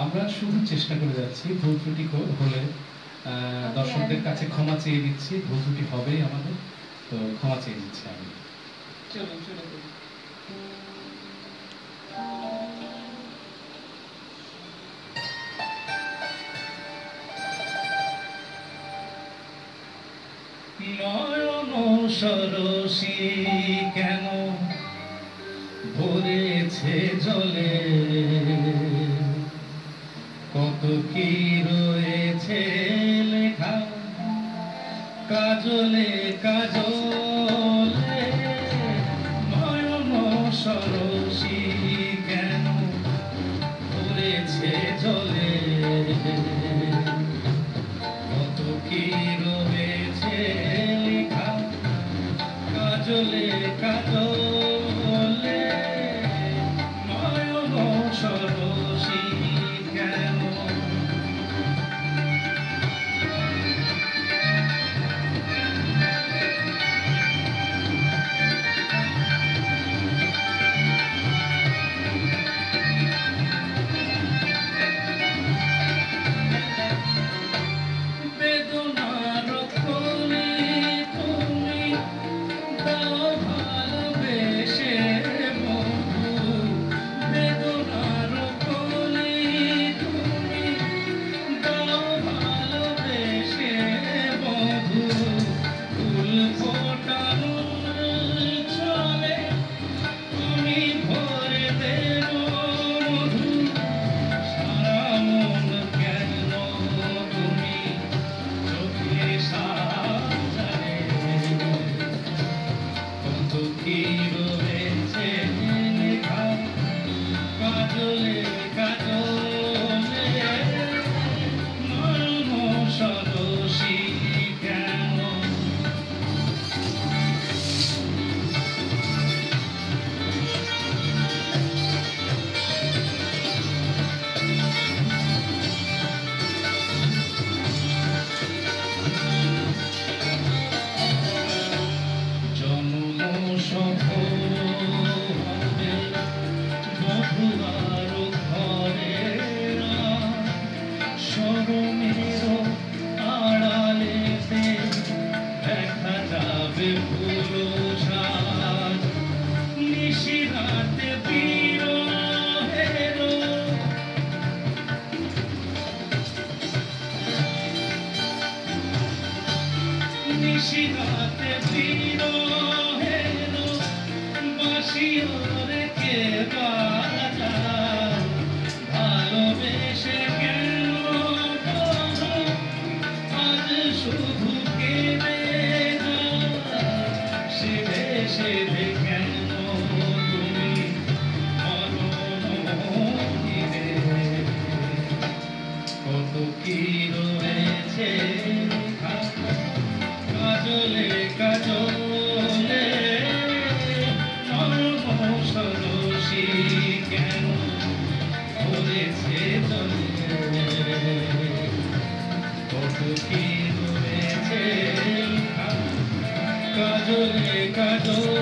আমরা শুধু চেষ্টা করে যাচ্ছি, ভুল ত্রুটি হলে দর্শকদের কাছে ক্ষমা চেয়ে দিচ্ছি। ভুল ত্রুটি হবেই আমাদের, তো ক্ষমা চেয়ে দিচ্ছি আমি। চলুন শুরু করি। নয়ন সরসী কেন ভরেছে জলে, কত কি রয়েছে লেখা কাজলে কাজলে। নয়ন সরসী কেন ভরেছে জলে, কত কি রয়েছে লেখা কাজলে কাজলে। নয়ন সরসী কেন নিশিরাতে বিরহের বাঁশিওরে কে বাজায়, ভালোবেসে কেন আজ শুধু কেঁদে যায়, সেধে সেধে কেন তুমি মরণে, কত কি রয়েছে কাজলে কাজলে। নয়ন সরসী কেন ভরেছে জলে, কত কি রয়েছে কাজলে কাজলে।